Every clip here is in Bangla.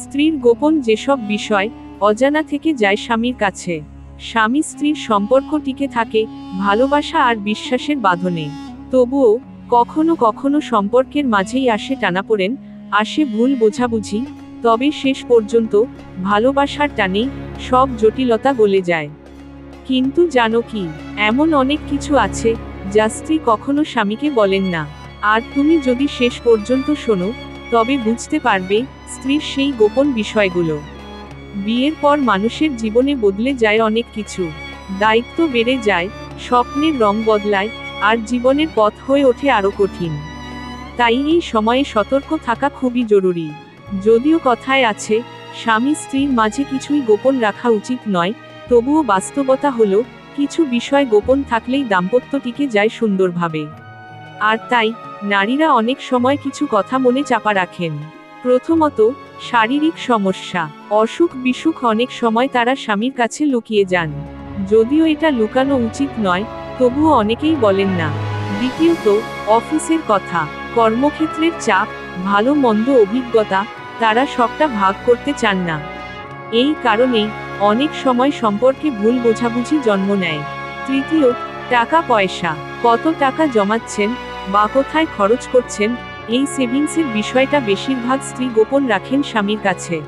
স্ত্রীর গোপন যেসব বিষয় অজানা থেকে যায় স্বামীর কাছে। স্বামী স্ত্রীর সম্পর্ক টিকে থাকে ভালোবাসা আর বিশ্বাসের বাঁধনে। তবুও কখনো কখনো সম্পর্কের মাঝেই আসে টানাপোড়েন, আসে ভুল বোঝাবুঝি, তবে শেষ পর্যন্ত ভালোবাসার টানেই সব জটিলতা গলে যায়। কিন্তু জানো কি, এমন অনেক কিছু আছে যা স্ত্রী কখনো স্বামীকে বলেন না। আর তুমি যদি শেষ পর্যন্ত শোনো, তবে বুঝতে পারবে স্ত্রীর সেই গোপন বিষয়গুলো। বিয়ের পর মানুষের জীবনে বদলে যায় অনেক কিছু। দায়িত্ব বেড়ে যায়, স্বপ্নের রং বদলায়, আর জীবনের পথ হয়ে ওঠে আরো কঠিন। তাই এই সময়ে সতর্ক থাকা খুবই জরুরি। যদিও কথায় আছে, স্বামী স্ত্রীর মাঝে কিছুই গোপন রাখা উচিত নয়, তবুও বাস্তবতা হলো, কিছু বিষয় গোপন থাকলেই দাম্পত্য টিকে যায় সুন্দরভাবে। আর তাই নারীরা অনেক সময় কিছু কথা মনে চাপা রাখেন। প্রথমত, শারীরিক সমস্যা, অসুখ বিসুখ অনেক সময় তারা স্বামীর কাছে লুকিয়ে যান। যদিও এটা লুকানো উচিত নয়, তবুও অনেকেই বলেন না। দ্বিতীয়ত, অফিসের কথা, কর্মক্ষেত্রের চাপ, ভালো মন্দ অভিজ্ঞতা, তারা সবটা ভাগ করতে চান না। এই কারণেই অনেক সময় সম্পর্কে ভুল বোঝাবুঝি জন্ম নেয়। তৃতীয়, টাকা পয়সা, কত টাকা জমাচ্ছেন বা কোথায় খরচ করছেন, এই সেভিংসের বিষয়টা বেশিরভাগ স্ত্রী গোপন রাখেন স্বামীর কাছে।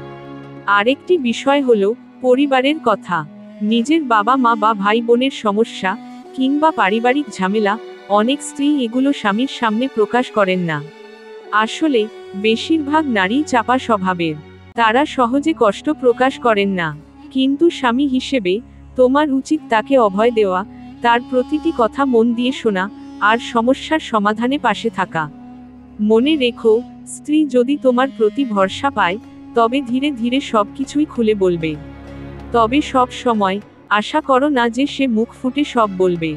আরেকটি বিষয় হলো পরিবারের কথা, নিজের বাবা মা বা ভাই বোনের সমস্যা কিংবা পারিবারিক ঝামেলা, অনেক স্ত্রী এগুলো স্বামীর সামনে প্রকাশ করেন না। আসলে বেশিরভাগ নারী চাপা স্বভাবের, তারা সহজে কষ্ট প্রকাশ করেন না। কিন্তু স্বামী হিসেবে তোমার উচিত তাকে অভয় দেওয়া, তার প্রতিটি কথা মন দিয়ে শোনা, আর সমস্যার সমাধানে পাশে থাকা। মনে রেখো, স্ত্রী যদি তোমার প্রতি ভরসা পায়, তবে ধীরে ধীরে সবকিছুই খুলে বলবে। তবে সব সময় আশা করো না যে সে মুখ ফুটে সব বলবে।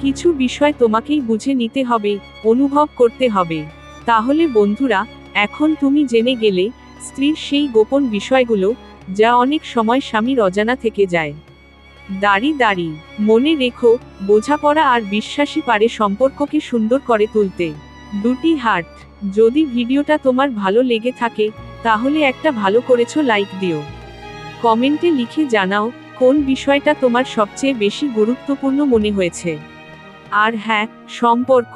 কিছু বিষয় তোমাকেই বুঝে নিতে হবে, অনুভব করতে হবে। তাহলে বন্ধুরা, এখন তুমি জেনে গেলে স্ত্রীর সেই গোপন বিষয়গুলো, যা অনেক সময় স্বামীর অজানা থেকে যায়। দাঁড়ি মনে রেখো, বোঝাপড়া আর বিশ্বাসই পারে সম্পর্ককে সুন্দর করে তুলতে। দুটি হার্ট। যদি ভিডিওটা তোমার ভালো লেগে থাকে, তাহলে একটা ভালো করেছো লাইক দিও। কমেন্টে লিখে জানাও কোন বিষয়টা তোমার সবচেয়ে বেশি গুরুত্বপূর্ণ মনে হয়েছে। আর হ্যাঁ, সম্পর্ক,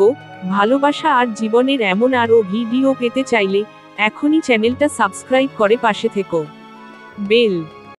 ভালোবাসা আর জীবনের এমন আরও ভিডিও পেতে চাইলে এখনই চ্যানেলটা সাবস্ক্রাইব করে পাশে থেকো। বেল